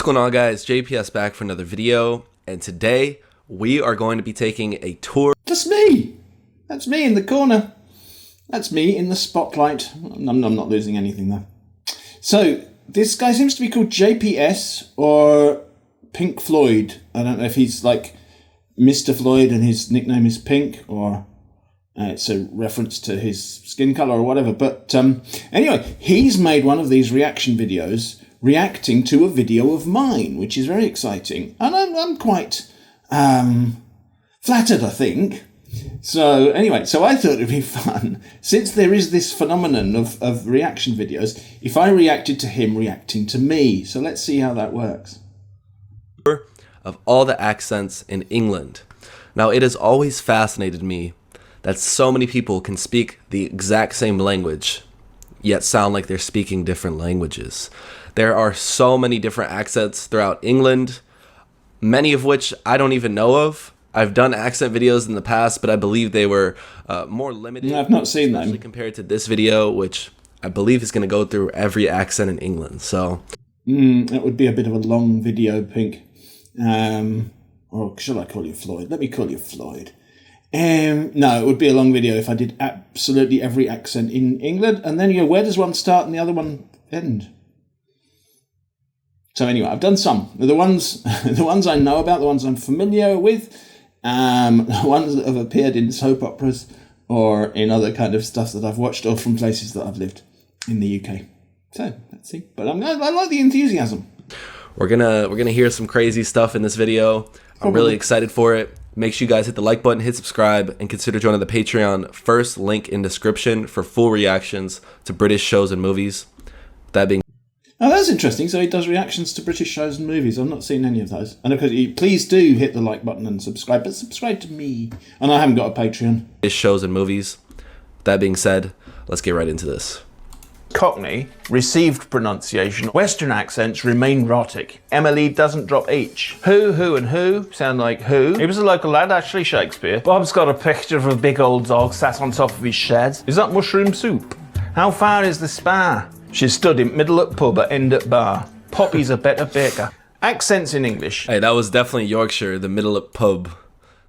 What's going on, guys? JPS back for another video, and today we are going to be taking a tour. That's me! That's me in the corner. That's me in the spotlight. I'm not losing anything though. So, this guy seems to be called JPS or Pink Floyd. I don't know if he's like Mr. Floyd and his nickname is Pink, or it's a reference to his skin colour or whatever. But anyway, he's made one of these reaction videos reacting to a video of mine, which is very exciting. And I'm quite flattered, I think. So anyway, so I thought it'd be fun, since there is this phenomenon of reaction videos, if I reacted to him reacting to me. So let's see how that works. Of all the accents in England. Now, it has always fascinated me that so many people can speak the exact same language, yet sound like they're speaking different languages. There are so many different accents throughout England, many of which I don't even know of. I've done accent videos in the past, but I believe they were more limited. No, I've not seen them. Compared to this video, which I believe is going to go through every accent in England. So, it would be a bit of a long video, Pink. Or shall I call you Floyd? Let me call you Floyd. No, it would be a long video if I did absolutely every accent in England. And then, where does one start and the other one end? So anyway, I've done some. The ones I know about, the ones I'm familiar with, the ones that have appeared in soap operas or in other kind of stuff that I've watched, or from places that I've lived in the UK. So let's see. But I like the enthusiasm. We're gonna hear some crazy stuff in this video. I'm really excited for it. Make sure you guys hit the like button, hit subscribe, and consider joining the Patreon. First link in description for full reactions to British shows and movies. That being Oh, that's interesting. So he does reactions to British shows and movies. I've not seen any of those. And of course, please do hit the like button and subscribe, but subscribe to me. And I haven't got a Patreon. British shows and movies. That being said, let's get right into this. Cockney, received pronunciation. Western accents remain rhotic. Emily doesn't drop H. Who, and who sound like who. He was a local lad, actually, Shakespeare. Bob's got a picture of a big old dog sat on top of his shed. Is that mushroom soup? How far is the spa? She stood in middle at pub at end at bar. Poppy's a better baker. Accents in English. Hey, that was definitely Yorkshire, the middle of pub,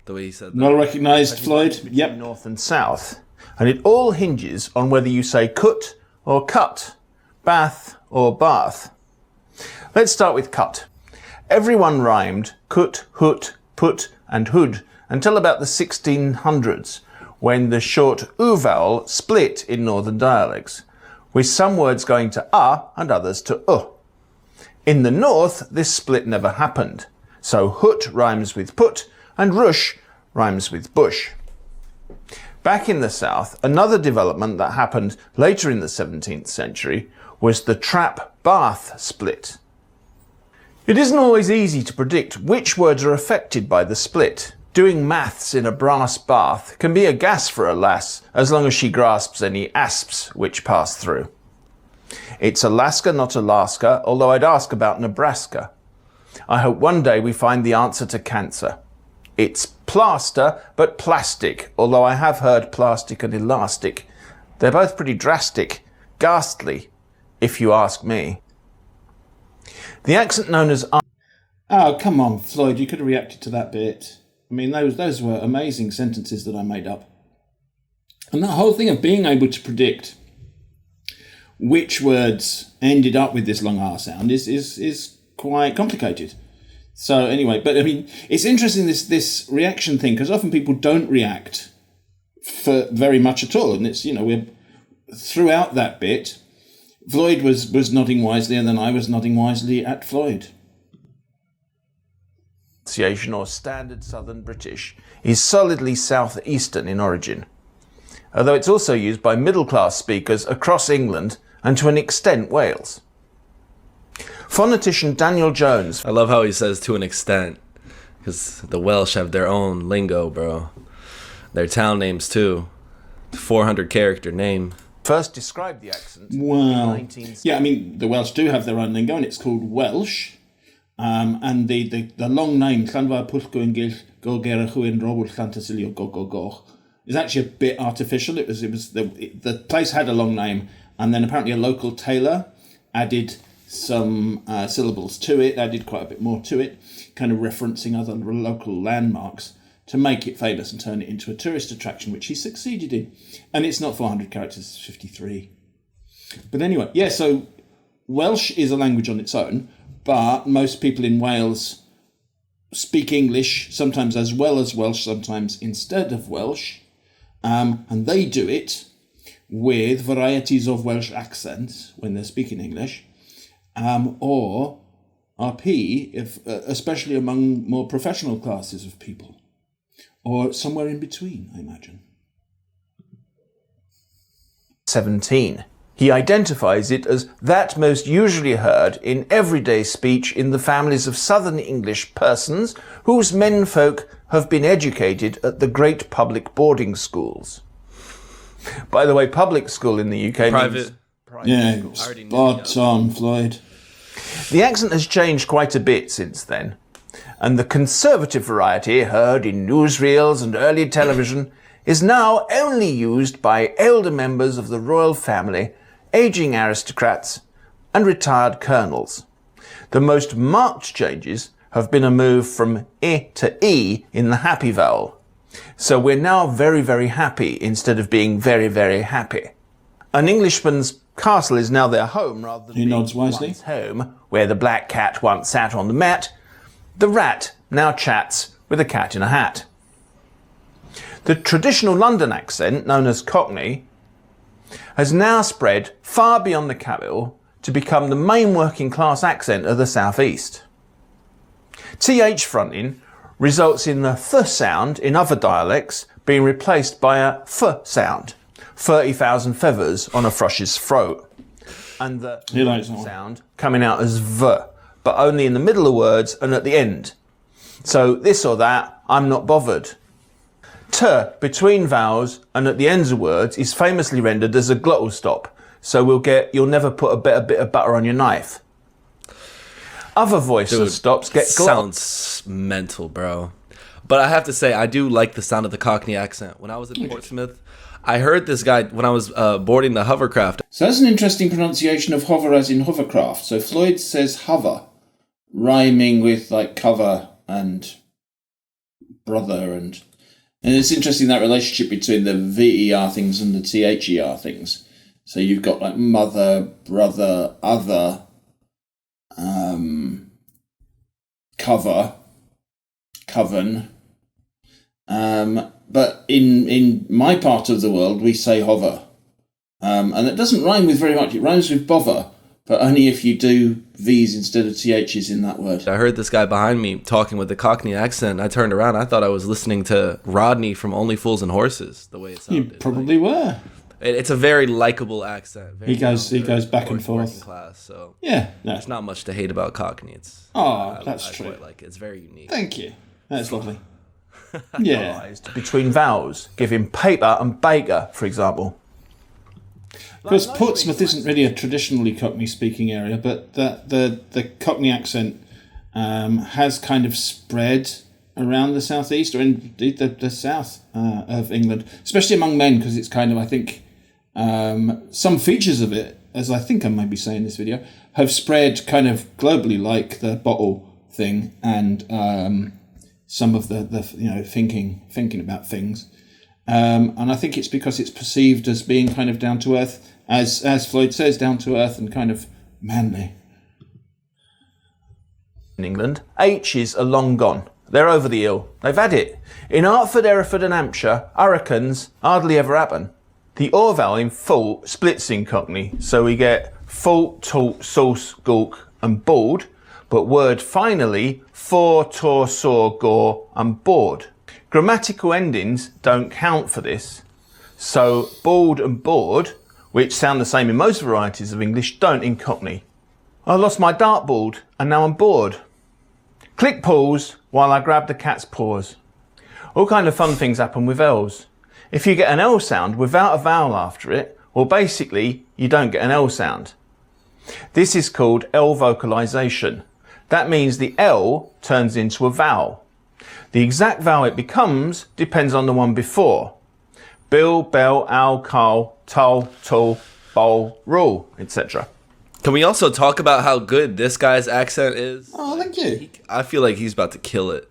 the way he said that. Well recognised, Floyd. Yep. North and south. And it all hinges on whether you say cut or cut, bath or bath. Let's start with cut. Everyone rhymed cut, hoot, put and hood until about the 1600s, when the short oo vowel split in northern dialects, with some words going to and others to In the north, this split never happened, so hoot rhymes with put and rush rhymes with bush. Back in the south, another development that happened later in the 17th century was the trap-bath split. It isn't always easy to predict which words are affected by the split. Doing maths in a brass bath can be a gas for a lass, as long as she grasps any asps which pass through. It's Alaska, not Alaska, although I'd ask about Nebraska. I hope one day we find the answer to cancer. It's plaster, but plastic, although I have heard plastic and elastic. They're both pretty drastic, ghastly, if you ask me. The accent known as Oh, come on, Floyd, you could have reacted to that bit. I mean, those were amazing sentences that I made up. And that whole thing of being able to predict which words ended up with this long R sound is quite complicated. So anyway, but I mean, it's interesting, this reaction thing, because often people don't react for very much at all. And it's, we're throughout that bit, Floyd was nodding wisely, and then I was nodding wisely at Floyd. Or standard Southern British is solidly southeastern in origin, although it's also used by middle-class speakers across England and to an extent Wales. Phonetician Daniel Jones. I love how he says to an extent, because the Welsh have their own lingo, bro. Their town names too. 400 character name. First described the accent. Well, yeah, I mean, the Welsh do have their own lingo, and it's called Welsh. And the long name, Llanfair Pwllgwyn Go Gerachwyn Robert Llantysilio Go Go Go, is actually a bit artificial. The place had a long name, and then apparently a local tailor added some syllables to it, added quite a bit more to it, kind of referencing other local landmarks to make it famous and turn it into a tourist attraction, which he succeeded in. And it's not 400 characters, it's 53. But anyway, yeah, so Welsh is a language on its own, but most people in Wales speak English, sometimes as well as Welsh, sometimes instead of Welsh, and they do it with varieties of Welsh accents when they're speaking English, or RP, especially among more professional classes of people, or somewhere in between, I imagine. 17. He identifies it as that most usually heard in everyday speech in the families of southern English persons whose menfolk have been educated at the great public boarding schools. By the way, public school in the UK means... Yeah, spot on, Floyd. The accent has changed quite a bit since then, and the conservative variety heard in newsreels and early television is now only used by elder members of the royal family, ageing aristocrats, and retired colonels. The most marked changes have been a move from I to E in the happy vowel. So we're now very, very happy instead of being very, very happy. An Englishman's castle is now their home rather than He nods being wisely. one's home, where the black cat once sat on the mat. The rat now chats with a cat in a hat. The traditional London accent, known as Cockney, has now spread far beyond the capital to become the main working class accent of the South East. TH fronting results in the th sound in other dialects being replaced by a f sound, 30,000 feathers on a thrush's throat, and the sound coming out as v, but only in the middle of words and at the end. So this or that, I'm not bothered. T between vowels and at the ends of words is famously rendered as a glottal stop, so we'll get you'll never put a better bit of butter on your knife. Other voiceless stops get glottal. Sounds mental, bro. But I have to say, I do like the sound of the Cockney accent. When I was in Portsmouth, I heard this guy when I was boarding the hovercraft. So that's an interesting pronunciation of hover as in hovercraft. So Floyd says hover, rhyming with like cover and brother, and it's interesting that relationship between the VER things and the THER things. So you've got like mother, brother, other, cover, coven. But in my part of the world, we say hover. And it doesn't rhyme with very much. It rhymes with bother, but only if you do V's instead of TH's in that word. I heard this guy behind me talking with the Cockney accent. I turned around. I thought I was listening to Rodney from Only Fools and Horses, the way it sounded. You probably were. It's a very likable accent. Very He goes back and forth. Working class, so Yeah, no. there's not much to hate about Cockney. It's That's I true. quite like it. It's very unique. Thank you. That's lovely. Yeah. Between vowels, giving paper and baker, for example. Because Portsmouth isn't really a traditionally Cockney-speaking area, but the Cockney accent has kind of spread around the southeast, or indeed the south of England, especially among men, because it's kind of, I think, some features of it, as I think I might be saying in this video, have spread kind of globally, like the bottle thing and some of the thinking about things. And I think it's because it's perceived as being kind of down to earth, as Floyd says, down to earth and kind of manly. In England, H's are long gone. They're over the hill. They've had it. In Hertford, Hereford and Hampshire, hurricanes hardly ever happen. The or vowel in full splits in Cockney, so we get full, talt, sauce, gawk and board, but word finally, for, tor, saw, gore and bored. Grammatical endings don't count for this, so bald and bored, which sound the same in most varieties of English, don't in Cockney. I lost my dartboard and now I'm bored. Click pause while I grab the cat's paws. All kind of fun things happen with L's. If you get an L sound without a vowel after it, well basically you don't get an L sound. This is called L vocalization. That means the L turns into a vowel. The exact vowel it becomes depends on the one before. Bill, bell, owl, carl, tull, tull, bowl, rule, etc. Can we also talk about how good this guy's accent is? Oh, thank you. I feel like he's about to kill it.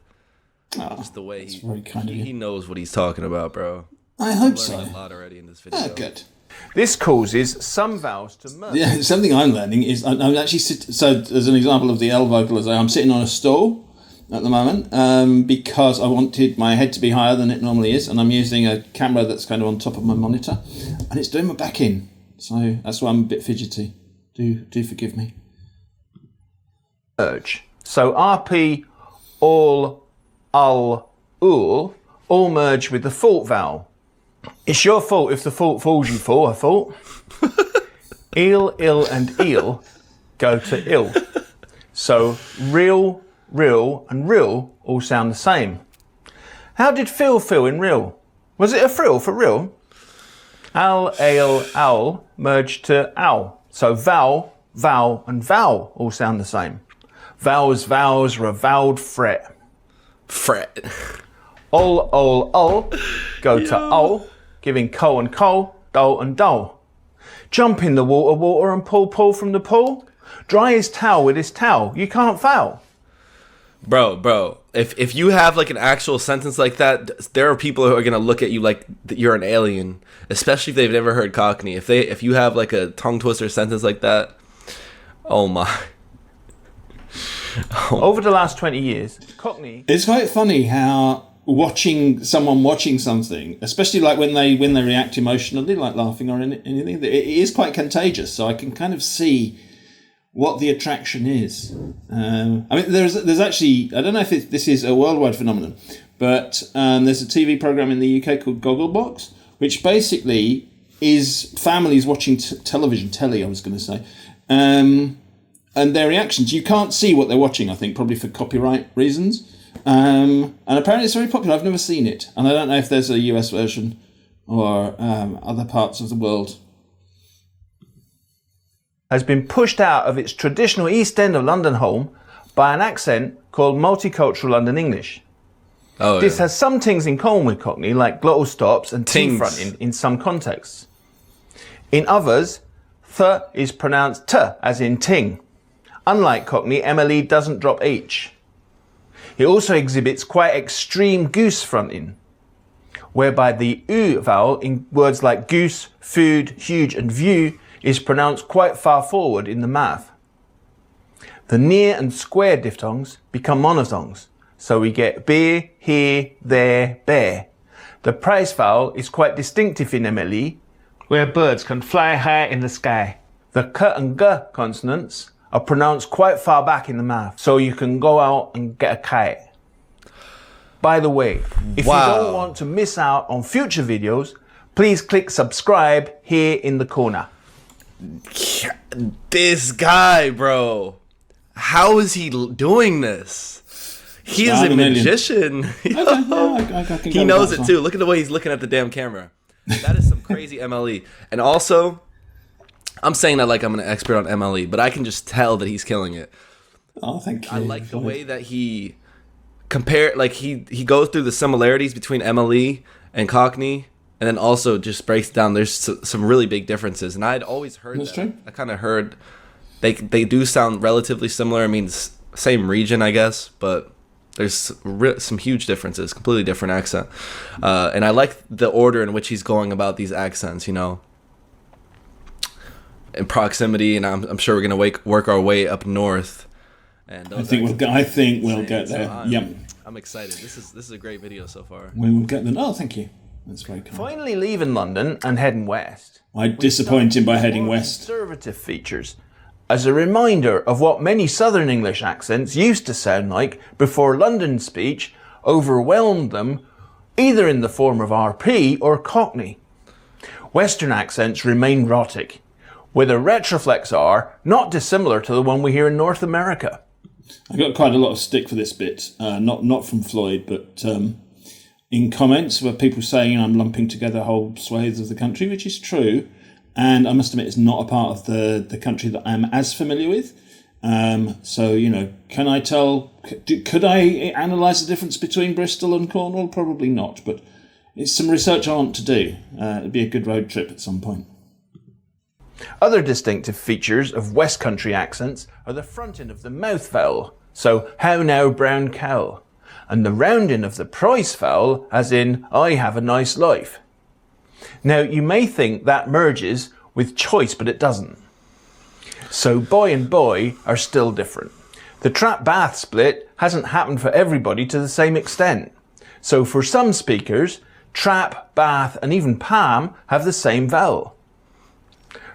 Oh, Just the way that's very kind of you. he knows what he's talking about, bro. I hope Learning so. a lot already in this video. Oh, good. This causes some vowels to merge. Yeah, something I'm learning is I'm actually so as an example of the L vocalization, I'm sitting on a stool at the moment because I wanted my head to be higher than it normally is, and I'm using a camera that's kind of on top of my monitor, and it's doing my back in. So that's why I'm a bit fidgety. Do forgive me. Merge. So RP, all, ul, all merge with the fault vowel. It's your fault if the fault falls you for a fault. Eel, ill, and eel go to ill. So real, and real all sound the same. How did feel in real? Was it a frill for real? Al, ale, owl merged to owl. So vowel, and vowel all sound the same. Vowels, revowed fret. Fret. Ul, go to ul, giving coal and coal, dull and dull. Jump in the water and pull from the pool. Dry his towel with his towel, you can't foul. Bro, if you have like an actual sentence like that, there are people who are gonna look at you like you're an alien, especially if they've never heard Cockney. If you have like a tongue twister sentence like that, oh my. Over the last 20 years, Cockney... It's quite funny how someone watching something, especially like when they react emotionally, like laughing or anything, it is quite contagious. So I can kind of see what the attraction is. I mean, there's actually, I don't know if this is a worldwide phenomenon, but there's a TV program in the UK called Gogglebox, which basically is families watching telly, I was going to say, and their reactions. You can't see what they're watching, I think, probably for copyright reasons. And apparently it's very popular. I've never seen it. And I don't know if there's a US version or other parts of the world. Has been pushed out of its traditional East End of London home by an accent called Multicultural London English. Oh, This yeah. has some things in common with Cockney, like glottal stops and T Tings. fronting in some contexts. In others, th is pronounced t, as in ting. Unlike Cockney, MLE doesn't drop H. It also exhibits quite extreme goose fronting, whereby the U vowel in words like goose, food, huge and view is pronounced quite far forward in the math. The near and square diphthongs become monophthongs, so we get beer, here, there, bear. The praise vowel is quite distinctive in MLE, where birds can fly high in the sky. The k and g consonants are pronounced quite far back in the math, so you can go out and get a kite. By the way, if you don't want to miss out on future videos, please click subscribe here in the corner. This guy, bro. How is he doing this? He is a magician. He knows it too. Look at the way he's looking at the damn camera. That is some crazy MLE. And also, I'm saying that like I'm an expert on MLE, but I can just tell that he's killing it. Oh, thank you. I like the way that he he goes through the similarities between MLE and Cockney, and then also just breaks down there's some really big differences. And I'd always heard That's true. I kind of heard they do sound relatively similar. I mean, same region, I guess, but there's some huge differences, completely different accent. And I like the order in which he's going about these accents, you know, in proximity, and I'm sure we're gonna work our way up north. And I think we'll get there. Yep. I'm excited. This is a great video so far. We will get there. Oh, thank you. That's very kind. Finally leaving London and heading west. I disappoint him by heading west. Conservative features. As a reminder of what many Southern English accents used to sound like before London speech overwhelmed them, either in the form of RP or Cockney. Western accents remain rhotic, with a retroflex R not dissimilar to the one we hear in North America. I got quite a lot of stick for this bit, not from Floyd, but in comments where people saying I'm lumping together whole swathes of the country, which is true. And I must admit, it's not a part of the country that I'm as familiar with. So, you know, can I tell, could I analyse the difference between Bristol and Cornwall? Probably not, but it's some research I want to do. It'd be a good road trip at some point. Other distinctive features of West Country accents are the fronting of the mouth vowel, so how now brown cow, and the rounding of the price vowel, as in I have a nice life. Now you may think that merges with choice, but it doesn't. So boy and boy are still different. The trap-bath split hasn't happened for everybody to the same extent. So for some speakers, trap, bath and even palm have the same vowel.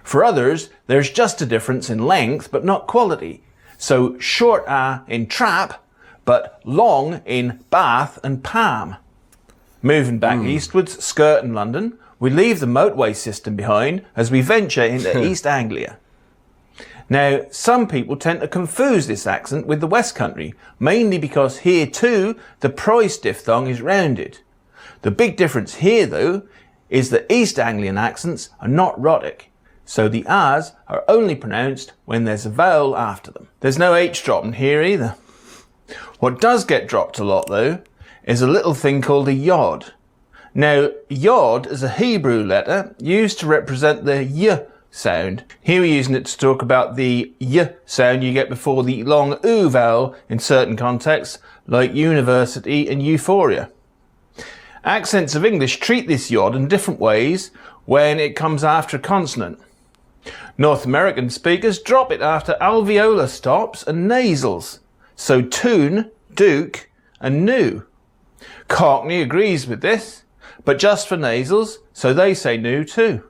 For others, there's just a difference in length but not quality. So short a in trap, but long in bath and palm. Moving back eastwards, skirting London, we leave the motorway system behind as we venture into East Anglia. Now, some people tend to confuse this accent with the West Country, mainly because here too, the price diphthong is rounded. The big difference here though, is that East Anglian accents are not rhotic, so the R's are only pronounced when there's a vowel after them. There's no H dropping here either. What does get dropped a lot though, is a little thing called a yod. Now, yod is a Hebrew letter used to represent the y sound. Here we're using it to talk about the y sound you get before the long oo vowel in certain contexts, like university and euphoria. Accents of English treat this yod in different ways when it comes after a consonant. North American speakers drop it after alveolar stops and nasals, so tune, duke and new. Cockney agrees with this, but just for nasals, so they say new too.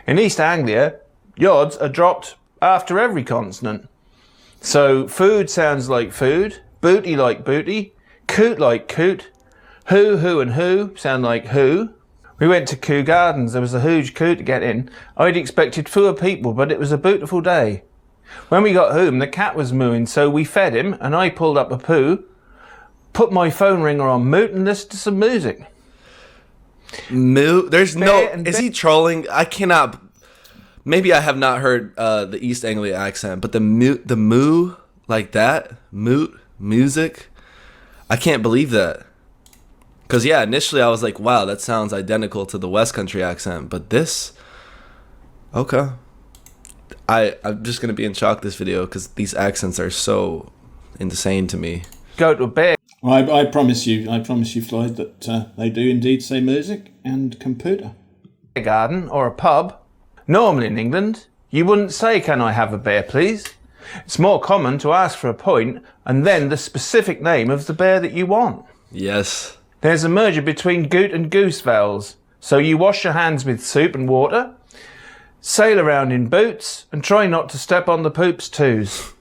In East Anglia, yods are dropped after every consonant. So food sounds like food, booty like booty, coot like coot, who and who sound like who. We went to Kew Gardens, there was a huge queue to get in. I'd expected fewer people, but it was a beautiful day. When we got home, the cat was mooing, so we fed him, and I pulled up a poo, put my phone ringer on mute and listened to some music. There's no. Is he trolling? I cannot. Maybe I have not heard the East Anglia accent, but the moo like that, music. I can't believe that. Cause yeah, initially I was like, wow, that sounds identical to the West Country accent, but this, okay. I'm just gonna be in shock this video because these accents are so insane to me. Go to bed. I promise you, Floyd, that they do indeed say music and computer. A garden or a pub. Normally in England, you wouldn't say, can I have a beer please? It's more common to ask for a pint and then the specific name of the beer that you want. Yes. There's a merger between goot and goose vowels, so you wash your hands with soup and water, sail around in boots, and try not to step on the poops toes.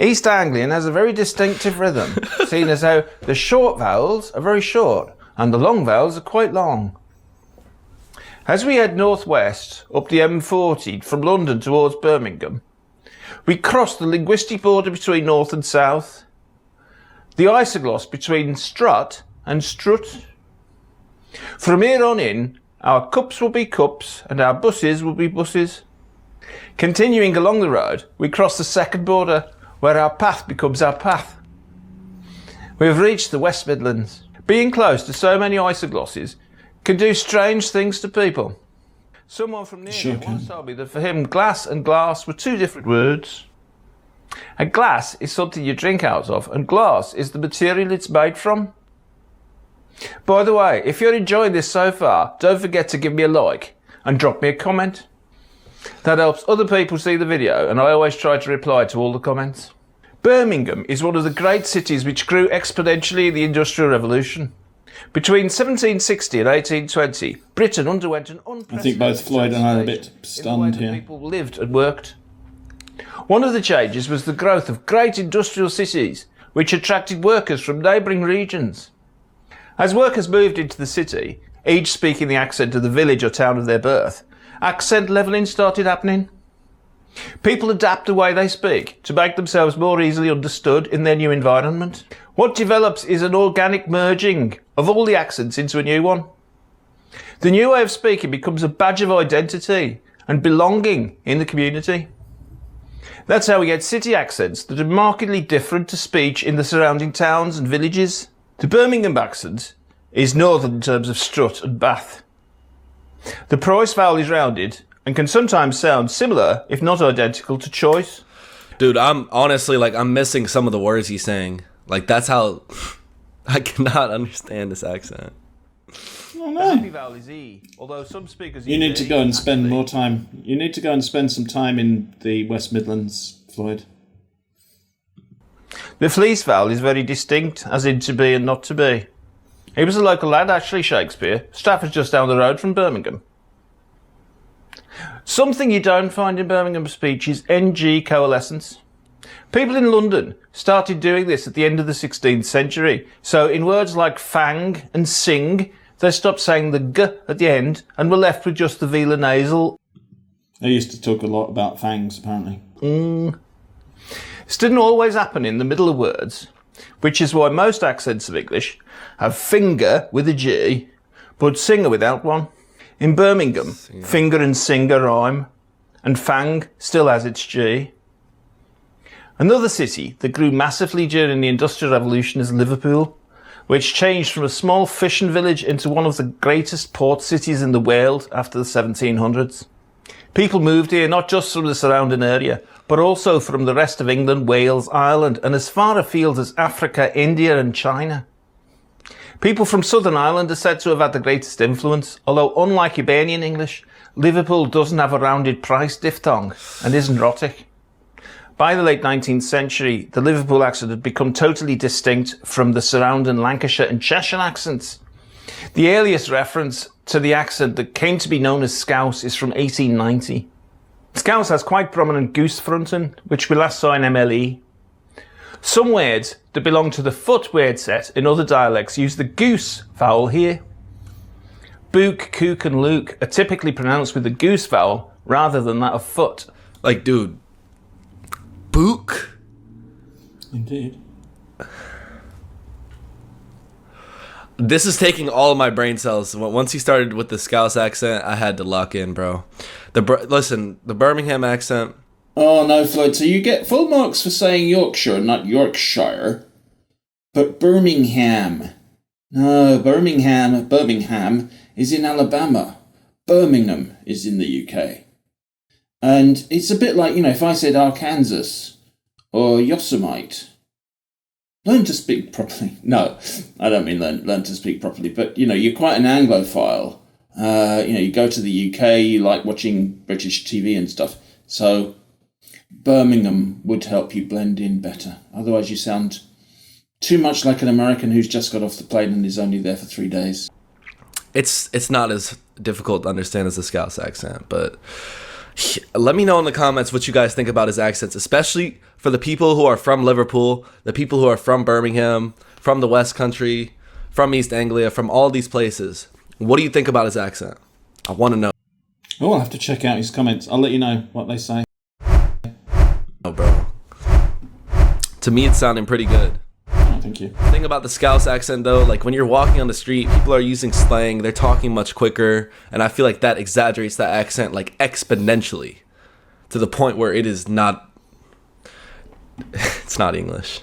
East Anglian has a very distinctive rhythm, seeing as how the short vowels are very short and the long vowels are quite long. As we head northwest up the M40 from London towards Birmingham, we cross the linguistic border between north and south, the isogloss between strut and strut. From here on in, our cups will be cups and our buses will be buses. Continuing along the road, we cross the second border, where our path becomes our path. We have reached the West Midlands. Being close to so many isoglosses can do strange things to people. Someone from near here once told me that for him glass and glass were two different words. A glass is something you drink out of, and glass is the material it's made from. By the way, if you're enjoying this so far, don't forget to give me a like and drop me a comment. That helps other people see the video, and I always try to reply to all the comments. Birmingham is one of the great cities which grew exponentially in the Industrial Revolution. Between 1760 and 1820, Britain underwent an unprecedented... I think both Floyd and I are a bit stunned here. People lived and worked. One of the changes was the growth of great industrial cities, which attracted workers from neighbouring regions. As workers moved into the city, each speaking the accent of the village or town of their birth, accent levelling started happening. People adapt the way they speak to make themselves more easily understood in their new environment. What develops is an organic merging of all the accents into a new one. The new way of speaking becomes a badge of identity and belonging in the community. That's how we get city accents that are markedly different to speech in the surrounding towns and villages. The Birmingham accent is northern in terms of strut and bath. The price vowel is rounded and can sometimes sound similar, if not identical, to choice. Dude, I'm honestly, like, I'm missing some of the words he's saying. Like, that's how... I cannot understand this accent. Oh, The happy no. vowel is E, although some speakers You use need to E go and spend actually. more time. You need to go and spend some time in the West Midlands, Floyd. The fleece vowel is very distinct, as in to be and not to be. He was a local lad, actually, Shakespeare. Stafford's just down the road from Birmingham. Something you don't find in Birmingham speech is NG coalescence. People in London started doing this at the end of the 16th century. So in words like fang and sing, they stopped saying the g at the end and were left with just the velar nasal. They used to talk a lot about fangs, apparently. This didn't always happen in the middle of words, which is why most accents of English have finger with a G, but singer without one. In Birmingham, finger and singer rhyme, and fang still has its G. Another city that grew massively during the Industrial Revolution is Liverpool, which changed from a small fishing village into one of the greatest port cities in the world after the 1700s. People moved here not just from the surrounding area, but also from the rest of England, Wales, Ireland, and as far afield as Africa, India, and China. People from Southern Ireland are said to have had the greatest influence, although unlike Hibernian English, Liverpool doesn't have a rounded price diphthong and isn't rhotic. By the late 19th century, the Liverpool accent had become totally distinct from the surrounding Lancashire and Cheshire accents. The earliest reference to the accent that came to be known as Scouse is from 1890. Scouse has quite prominent goose fronting, which we last saw in MLE. Some words that belong to the foot word set in other dialects use the goose vowel here. Book, cook, and luke are typically pronounced with the goose vowel rather than that of foot. Like, dude, book? Indeed. This is taking all of my brain cells. Once he started with the Scouse accent, I had to lock in, bro. Listen, the Birmingham accent... Oh, no, Floyd. So you get full marks for saying Yorkshire and not Yorkshire. But Birmingham. No, Birmingham is in Alabama. Birmingham is in the UK. And it's a bit like, if I said Arkansas or Yosemite. Learn to speak properly. No, I don't mean learn to speak properly, but, you're quite an Anglophile. You go to the UK, you like watching British TV and stuff. So Birmingham would help you blend in better. Otherwise you sound too much like an American who's just got off the plane and is only there for 3 days. It's not as difficult to understand as the Scouse accent, but let me know in the comments what you guys think about his accents, especially for the people who are from Liverpool, the people who are from Birmingham, from the West Country, from East Anglia, from all these places. What do you think about his accent? I want to know. Oh, I'll have to check out his comments. I'll let you know what they say. Oh, bro. To me, it's sounding pretty good. Oh, thank you. The thing about the Scouse accent, though, like when you're walking on the street, people are using slang, they're talking much quicker, and I feel like that exaggerates that accent like exponentially to the point where it is not... It's not English.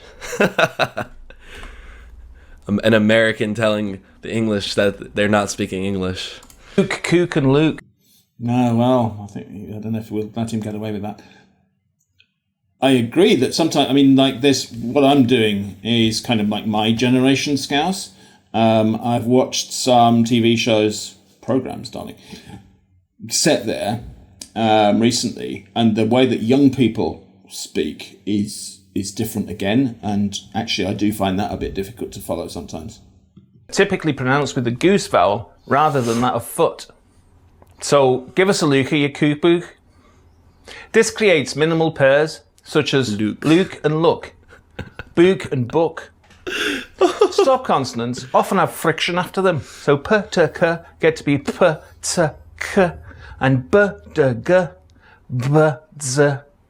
An American telling the English that they're not speaking English. Luke, cook, and Luke. No, well, I don't know if we'll let him get away with that. I agree that sometimes, this, what I'm doing is kind of like my generation Scouse. I've watched some TV shows, programs, darling, set there recently, and the way that young people speak is different again, and actually I do find that a bit difficult to follow sometimes. Typically pronounced with the goose vowel rather than that of foot. So give us a look at your koopoo. This creates minimal pairs such as Luke and look, book and book. Stop consonants often have friction after them, so p to k get to be p to k, and b to g, b z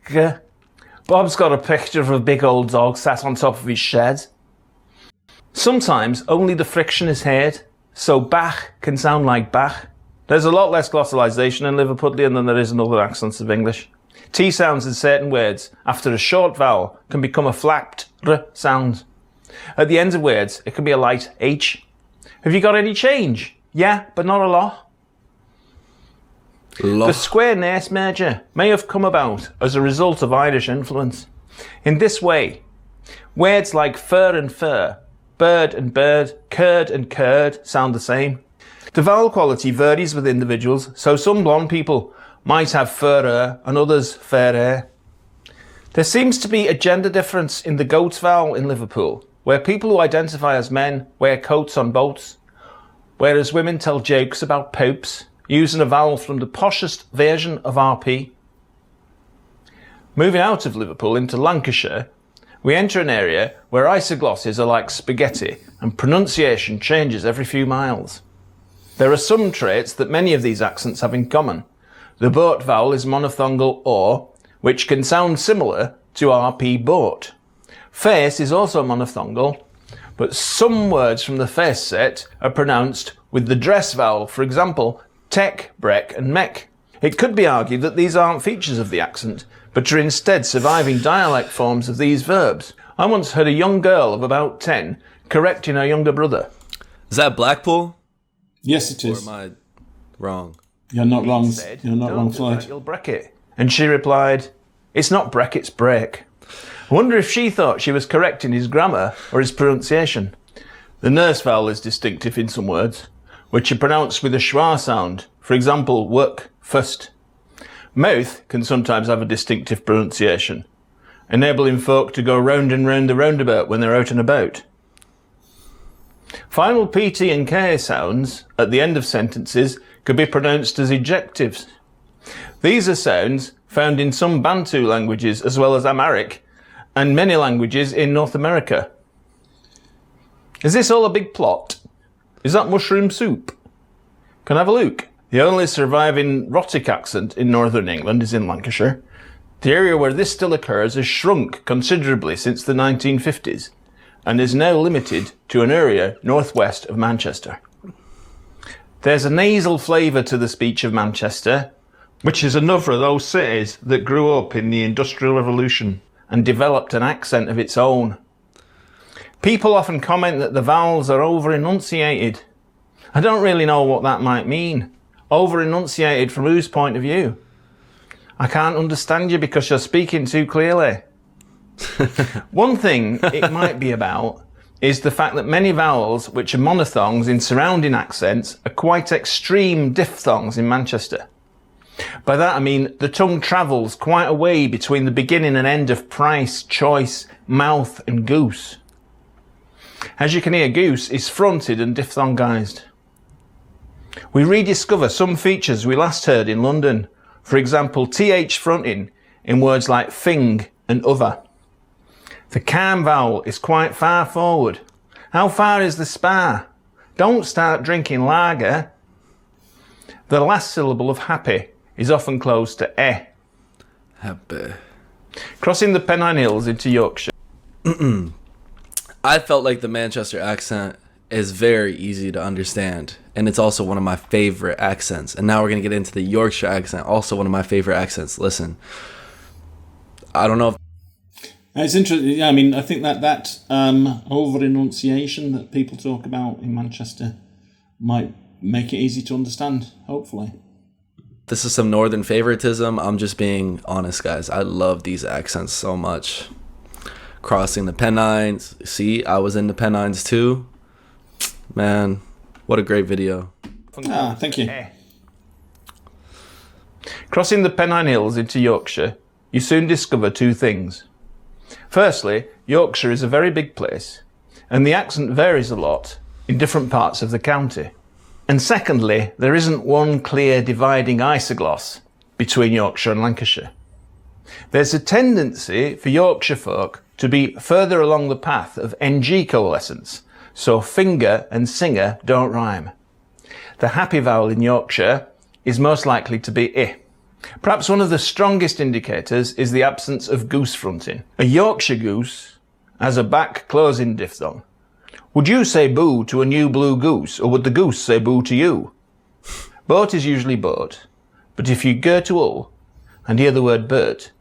g. Bob's got a picture of a big old dog sat on top of his shed. Sometimes only the friction is heard, so Bach can sound like Bach. There's a lot less glottalization in Liverpudlian than there is in other accents of English. T sounds in certain words after a short vowel can become a flapped r sound. At the end of words, it can be a light H. Have you got any change? Yeah, but not a lot. The square nace major may have come about as a result of Irish influence. In this way, words like fur and fur, bird and bird, curd and curd sound the same. The vowel quality varies with individuals, so some blonde people might have fur and others fair. There seems to be a gender difference in the goats vowel in Liverpool, where people who identify as men wear coats on boats, whereas women tell jokes about popes, using a vowel from the poshest version of RP. Moving out of Liverpool into Lancashire, we enter an area where isoglosses are like spaghetti and pronunciation changes every few miles. There are some traits that many of these accents have in common. The boat vowel is monophthongal or, which can sound similar to RP boat. Face is also monophthongal, but some words from the face set are pronounced with the dress vowel, for example, tech, brek and mek. It could be argued that these aren't features of the accent, but are instead surviving dialect forms of these verbs. I once heard a young girl of about 10 correcting her younger brother. Is that Blackpool? Yes, it Or is. am I wrong? You're not wrong. Said, You're not "Don't wrong, do Floyd. that, you'll break it." And she replied, "It's not break, it's break." I wonder if she thought she was correcting his grammar or his pronunciation. The nurse vowel is distinctive in some words, which are pronounced with a schwa sound. For example, work, first. Mouth can sometimes have a distinctive pronunciation, enabling folk to go round and round the roundabout when they're out and about. Final PT and K sounds at the end of sentences could be pronounced as ejectives. These are sounds found in some Bantu languages as well as Amharic and many languages in North America. Is this all a big plot? Is that mushroom soup? Can I have a look? The only surviving rhotic accent in northern England is in Lancashire. The area where this still occurs has shrunk considerably since the 1950s and is now limited to an area northwest of Manchester. There's a nasal flavour to the speech of Manchester, which is another of those cities that grew up in the Industrial Revolution and developed an accent of its own. People often comment that the vowels are over-enunciated. I don't really know what that might mean. Over-enunciated from whose point of view? I can't understand you because you're speaking too clearly. One thing it might be about is the fact that many vowels, which are monophthongs in surrounding accents, are quite extreme diphthongs in Manchester. By that I mean the tongue travels quite a way between the beginning and end of price, choice, mouth and goose. As you can hear, goose is fronted and diphthongized. We rediscover some features we last heard in London. For example, th fronting in words like thing and other. The calm vowel is quite far forward. How far is the spa? Don't start drinking lager. The last syllable of happy is often close to eh. Happy. Crossing the Pennine Hills into Yorkshire. I felt like the Manchester accent is very easy to understand, and it's also one of my favorite accents. And now we're going to get into the Yorkshire accent, also one of my favorite accents. Listen, I don't know if It's interesting. Yeah, I mean, I think that over-enunciation that people talk about in Manchester might make it easy to understand, hopefully. this is some northern favoritism. I'm just being honest, guys. I love these accents so much. Crossing the Pennines. See, I was in the Pennines too. Man, what a great video. Thank you. Crossing the Pennine Hills into Yorkshire, you soon discover two things. Firstly, Yorkshire is a very big place, and the accent varies a lot in different parts of the county. And secondly, there isn't one clear dividing isogloss between Yorkshire and Lancashire. There's a tendency for Yorkshire folk to be further along the path of NG coalescence, so finger and singer don't rhyme. The happy vowel in Yorkshire is most likely to be I. Perhaps one of the strongest indicators is the absence of goose fronting. A Yorkshire goose has a back closing diphthong. Would you say boo to a new blue goose, or would the goose say boo to you? Boat is usually boat, but if you go to all and hear the word Bert,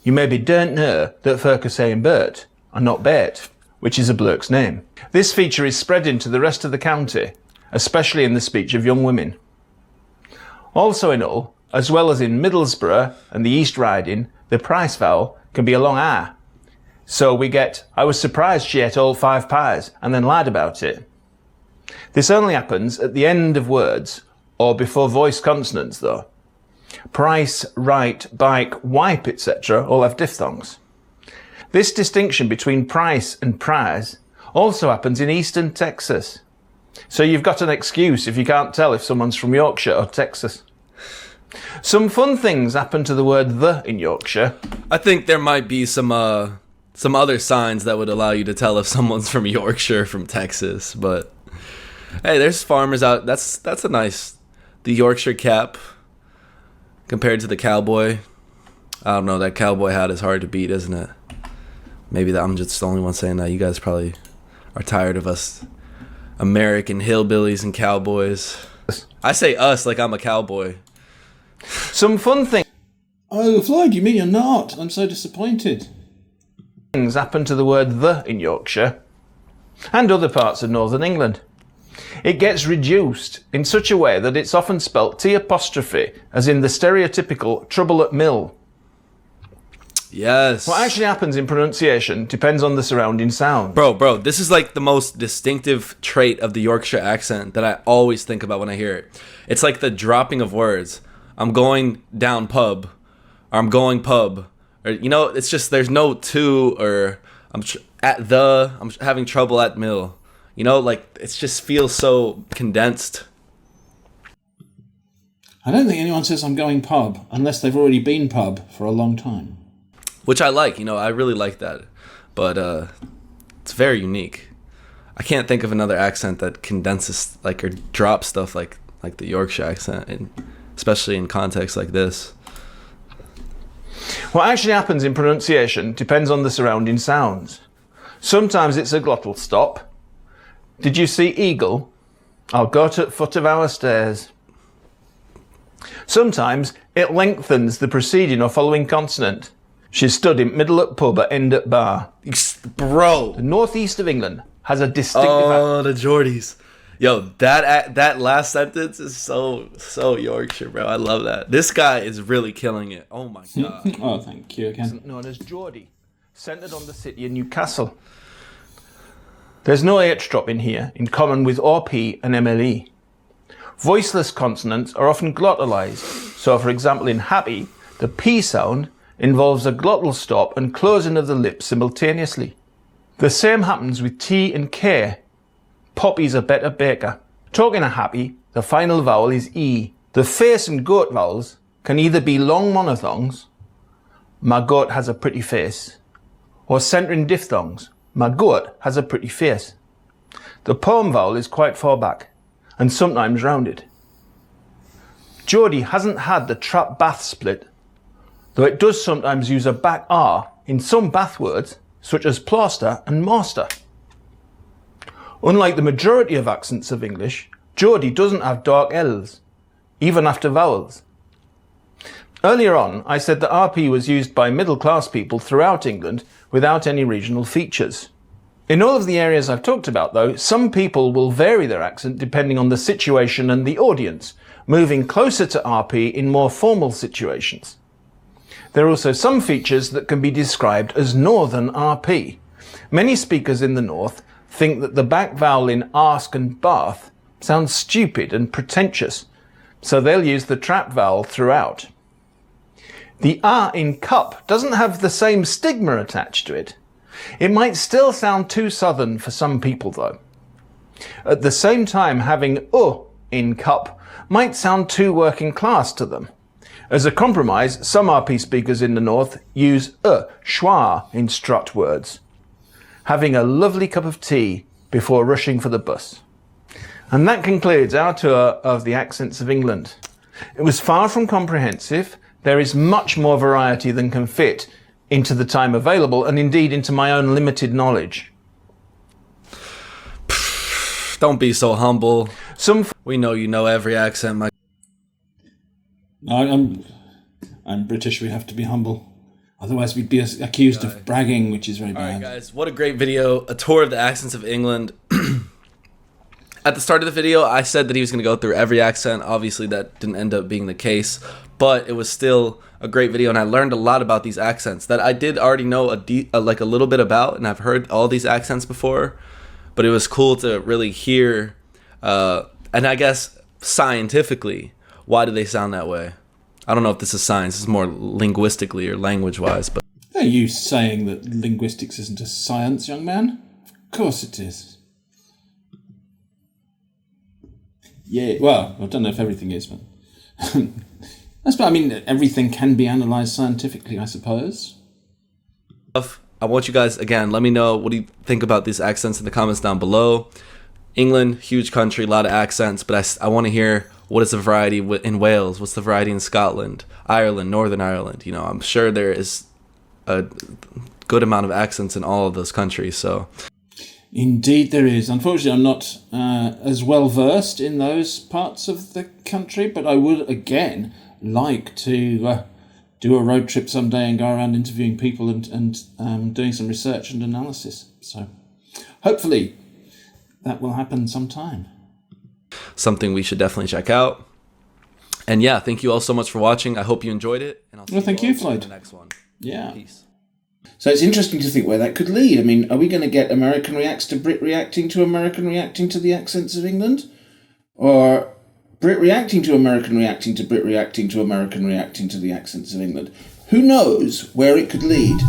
you maybe don't know that folk are saying Bert and not Bert, which is a bloke's name. This feature is spreading to the rest of the county, especially in the speech of young women. Also in all, as well as in Middlesbrough and the East Riding, the price vowel can be a long R. So we get, I was surprised she ate all 5 pies and then lied about it. This only happens at the end of words or before voiced consonants though. Price, right, bike, wipe, etc. all have diphthongs. This distinction between price and prize also happens in eastern Texas. So you've got an excuse if you can't tell if someone's from Yorkshire or Texas. Some fun things happen to the word the in Yorkshire. I think there might be some other signs that would allow you to tell if someone's from Yorkshire or from Texas, but hey, there's farmers out. That's a nice, the Yorkshire cap compared to the cowboy. I don't know, that cowboy hat is hard to beat, isn't it? Maybe I'm just the only one saying that. You guys probably are tired of us American hillbillies and cowboys. I say us like I'm a cowboy. Some fun Oh, Floyd, you mean you're not? I'm so disappointed. things happen to the word the in Yorkshire and other parts of northern England. It gets reduced in such a way that it's often spelt T apostrophe, as in the stereotypical trouble at mill. Yes. What actually happens in pronunciation depends on the surrounding sound. Bro, this is like the most distinctive trait of the Yorkshire accent that I always think about when I hear it. It's like the dropping of words. I'm going down pub, or I'm going pub, or it's just there's no to, or I'm having trouble at mill. It just feels so condensed. I don't think anyone says I'm going pub unless they've already been pub for a long time. Which I like, I really like that. But it's very unique. I can't think of another accent that condenses or drops stuff like the Yorkshire accent, and especially in contexts like this. What actually happens in pronunciation depends on the surrounding sounds. Sometimes it's a glottal stop. Did you see eagle? I'll go to the foot of our stairs. Sometimes it lengthens the preceding or following consonant. She stood in middle at pub at end at bar. Bro. The northeast of England has a distinctive... Oh, the Geordies. Yo, that last sentence is so Yorkshire, bro. I love that. This guy is really killing it. Oh my god. Oh, thank you again. Known as Geordie, centred on the city of Newcastle. There's no H drop in here, in common with RP and MLE. Voiceless consonants are often glottalized. So, for example, in happy, the P sound involves a glottal stop and closing of the lips simultaneously. The same happens with T and K. Poppy's a better baker. Talking a happy, the final vowel is E. The face and goat vowels can either be long monophthongs, my goat has a pretty face, or centering diphthongs, my goat has a pretty face. The poem vowel is quite far back, and sometimes rounded. Geordie hasn't had the trap bath split, though it does sometimes use a back R in some Bath words, such as plaster and master. Unlike the majority of accents of English, Geordie doesn't have dark L's, even after vowels. Earlier on, I said that RP was used by middle-class people throughout England without any regional features. In all of the areas I've talked about, though, some people will vary their accent depending on the situation and the audience, moving closer to RP in more formal situations. There are also some features that can be described as Northern RP. Many speakers in the North think that the back vowel in ask and bath sounds stupid and pretentious, so they'll use the trap vowel throughout. The R in cup doesn't have the same stigma attached to it. It might still sound too southern for some people, though. At the same time, having in cup might sound too working class to them. As a compromise, some RP speakers in the North use schwa in strut words, having a lovely cup of tea before rushing for the bus. And that concludes our tour of the accents of England. It was far from comprehensive. There is much more variety than can fit into the time available, and indeed into my own limited knowledge. Don't be so humble. We know you know every accent, my... No, I'm British, we have to be humble. Otherwise we'd be accused of bragging, which is very bad. Alright guys, what a great video. A tour of the accents of England. At the start of the video, I said that he was going to go through every accent. Obviously, that didn't end up being the case. but it was still a great video, and I learned a lot about these accents that I did already know like a little bit about, and I've heard all these accents before, but it was cool to really hear, and I guess scientifically, why do they sound that way? I don't know if this is science, this is more linguistically or language-wise, but... Are you saying that linguistics isn't a science, young man? Of course it is. Yeah, well, I don't know if everything is, but... I mean, everything can be analysed scientifically, I suppose. I want you guys, again, let me know what do you think about these accents in the comments down below. England, huge country, a lot of accents, but I want to hear what is the variety in Wales, what's the variety in Scotland, Ireland, Northern Ireland. You know, I'm sure there is a good amount of accents in all of those countries, so... Indeed there is. Unfortunately, I'm not as well versed in those parts of the country, but I would, again, like to do a road trip someday and go around interviewing people and doing some research and analysis. So hopefully that will happen sometime. Something we should definitely check out. And yeah, thank you all so much for watching. I hope you enjoyed it. And I'll see thank you, in Floyd. the next one. Yeah. Peace. So it's interesting to think where that could lead. I mean, are we going to get American reacts to Brit reacting to American reacting to the accents of England? Or Brit reacting to American reacting to Brit reacting to American reacting to the accents of England? Who knows where it could lead?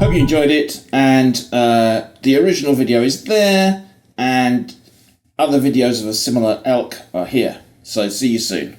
Hope you enjoyed it, and the original video is there, and other videos of a similar ilk are here. So see you soon.